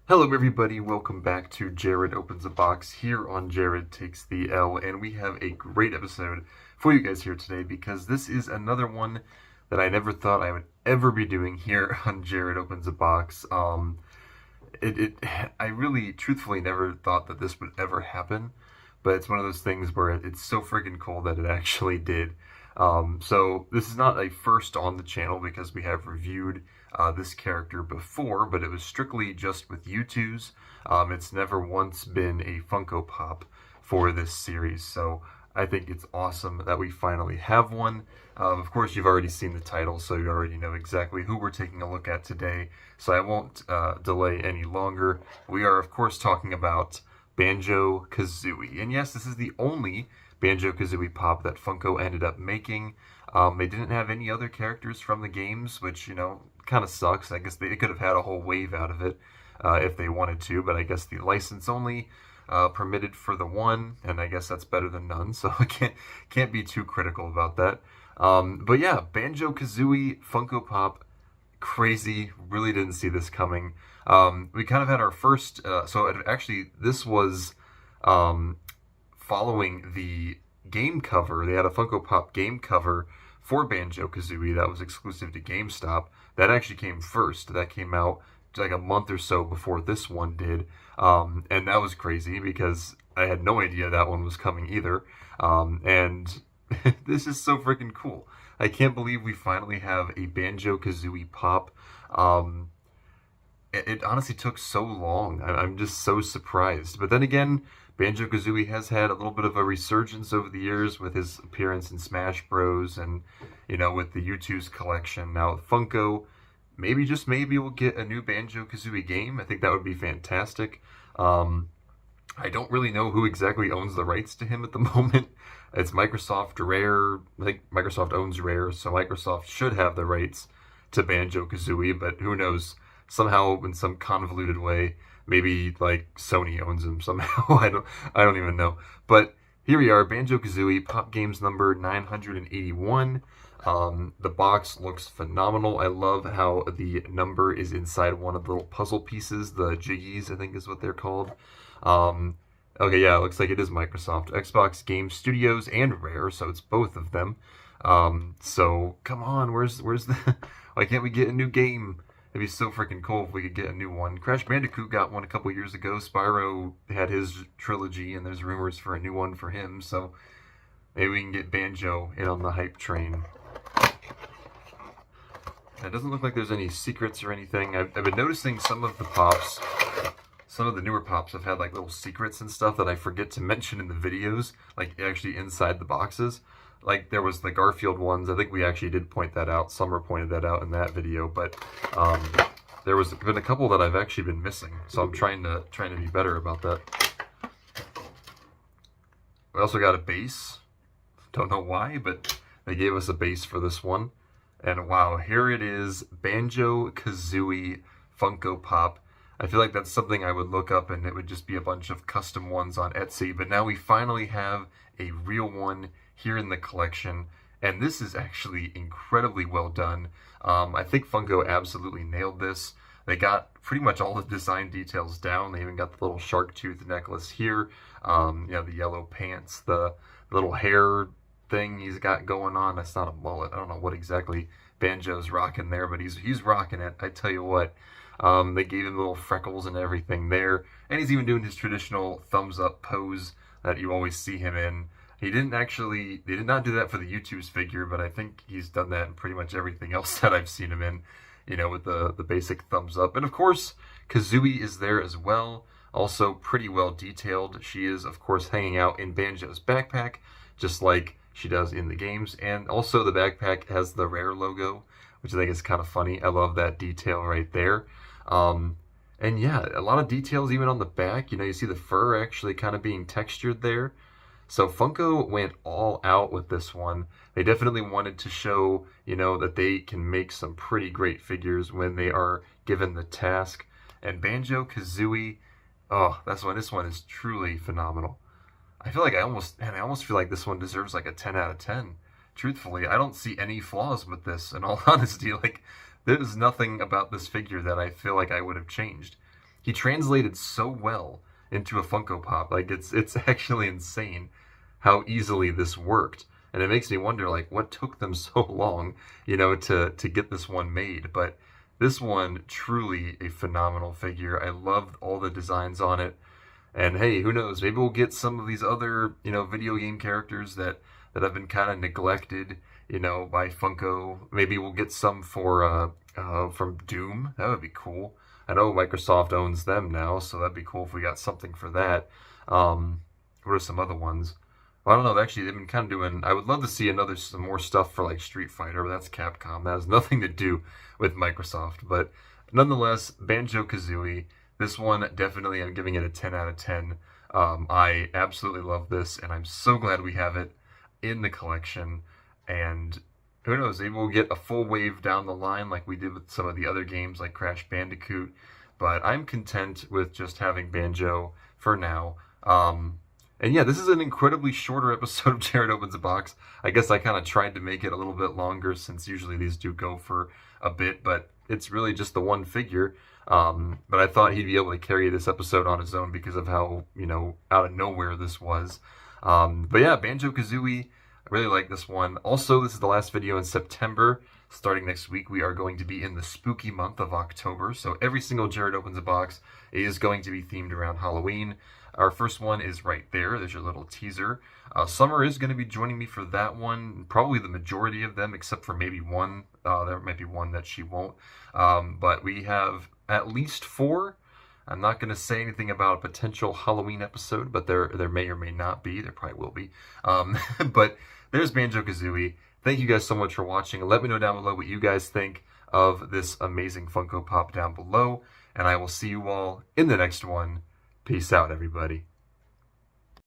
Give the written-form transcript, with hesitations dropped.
Hello everybody, welcome back to Jared Opens a Box here on Jared Takes the L, and we have a great episode for you guys here today because this is another one that I never thought I would ever be doing here on Jared Opens a Box. I really, truthfully, never thought that this would ever happen, but it's one of those things where it's so freaking cool that it actually did. So this is not a first on the channel because we have reviewed this character before, but it was strictly just with U2s. It's never once been a Funko Pop for this series, so I think it's awesome that we finally have one. Of course, you've already seen the title, so you already know exactly who we're taking a look at today, so I won't delay any longer. We are, of course, talking about Banjo-Kazooie. And yes, this is the only Banjo-Kazooie Pop that Funko ended up making. They didn't have any other characters from the games, which, kind of sucks. I guess they could have had a whole wave out of it if they wanted to, but I guess the license only permitted for the one, and I guess that's better than none, so I can't be too critical about that. But yeah, Banjo-Kazooie Funko Pop, crazy. Really didn't see this coming. We kind of had our first, this was following the game cover. They had a Funko Pop game cover for Banjo-Kazooie that was exclusive to GameStop. That actually came first. That came out like a month or so before this one did. And that was crazy because I had no idea that one was coming either. And this is so freaking cool. I can't believe we finally have a Banjo-Kazooie Pop. It honestly took so long. I'm just so surprised. But then again, Banjo-Kazooie has had a little bit of a resurgence over the years with his appearance in Smash Bros. And, with the U2's collection. Now, Funko, maybe, just maybe, we'll get a new Banjo-Kazooie game. I think that would be fantastic. I don't really know who exactly owns the rights to him at the moment. It's Microsoft, Rare. I think Microsoft owns Rare, so Microsoft should have the rights to Banjo-Kazooie, but who knows? Somehow, in some convoluted way, maybe like Sony owns him somehow. I don't even know. But here we are, Banjo-Kazooie Pop Games number 981. The box looks phenomenal. I love how the number is inside one of the little puzzle pieces, the jiggies, I think is what they're called. Okay, yeah, it looks like it is Microsoft, Xbox Game Studios, and Rare, so it's both of them. So come on, where's the? Why can't we get a new game? It'd be so freaking cool if we could get a new one. Crash Bandicoot got one a couple years ago. Spyro had his trilogy, and there's rumors for a new one for him. So maybe we can get Banjo in on the hype train. It doesn't look like there's any secrets or anything. I've been noticing some of the pops, some of the newer pops have had like little secrets and stuff that I forget to mention in the videos, like actually inside the boxes. Like there was the Garfield ones. I think we actually did point that out. Summer pointed that out in that video, but there was been a couple that I've actually been missing. So I'm trying to be better about that. We also got a base. Don't know why, but they gave us a base for this one. And wow, here it is, Banjo-Kazooie Funko Pop. I feel like that's something I would look up and it would just be a bunch of custom ones on Etsy. But now we finally have a real one here in the collection. And this is actually incredibly well done. I think Funko absolutely nailed this. They got pretty much all the design details down. They even got the little shark tooth necklace here. The yellow pants, the little hair thing he's got going on. That's not a mullet. I don't know what exactly Banjo's rocking there, but he's rocking it. I tell you what. They gave him little freckles and everything there. And he's even doing his traditional thumbs up pose that you always see him in. They did not do that for the U2's figure, but I think he's done that in pretty much everything else that I've seen him in, with the basic thumbs up. And of course, Kazooie is there as well. Also pretty well detailed. She is, of course, hanging out in Banjo's backpack, just like she does in the games. And also the backpack has the Rare logo, which I think is kind of funny. I love that detail right there. And yeah, a lot of details even on the back. You see the fur actually kind of being textured there. So Funko went all out with this one. They definitely wanted to show, that they can make some pretty great figures when they are given the task. And Banjo-Kazooie, oh, this one is truly phenomenal. I feel like I almost feel like this one deserves like a 10 out of 10. Truthfully, I don't see any flaws with this, in all honesty. Like, there's nothing about this figure that I feel like I would have changed. he translated so well into a Funko Pop. Like, it's actually insane how easily this worked. And it makes me wonder, like, what took them so long, you know, to get this one made. But this one, truly a phenomenal figure. I loved all the designs on it. And hey, who knows, maybe we'll get some of these other, you know, video game characters that have been kind of neglected, you know, by Funko. Maybe we'll get some for from Doom. That would be cool. I know Microsoft owns them now, so that'd be cool if we got something for that. What are some other ones? Well, I don't know. Actually, they've been kind of doing... I would love to see some more stuff for, like, Street Fighter, but that's Capcom. That has nothing to do with Microsoft. But nonetheless, Banjo-Kazooie, this one, definitely I'm giving it a 10 out of 10. I absolutely love this, and I'm so glad we have it in the collection. And who knows, maybe we'll get a full wave down the line like we did with some of the other games like Crash Bandicoot. But I'm content with just having Banjo for now. And yeah, this is an incredibly shorter episode of Jared Opens a Box. I guess I kind of tried to make it a little bit longer since usually these do go for a bit, but it's really just the one figure. But I thought he'd be able to carry this episode on his own because of how, you know, out of nowhere this was. But yeah, Banjo-Kazooie, I really like this one. Also, this is the last video in September. Starting next week, we are going to be in the spooky month of October. So every single Jared Opens a Box is going to be themed around Halloween. Our first one is right there. There's your little teaser. Summer is going to be joining me for that one. Probably the majority of them, except for maybe one. There might be one that she won't. But we have at least 4. I'm not going to say anything about a potential Halloween episode, but there may or may not be. There probably will be. But there's Banjo-Kazooie. Thank you guys so much for watching. Let me know down below what you guys think of this amazing Funko Pop down below. And I will see you all in the next one. Peace out, everybody.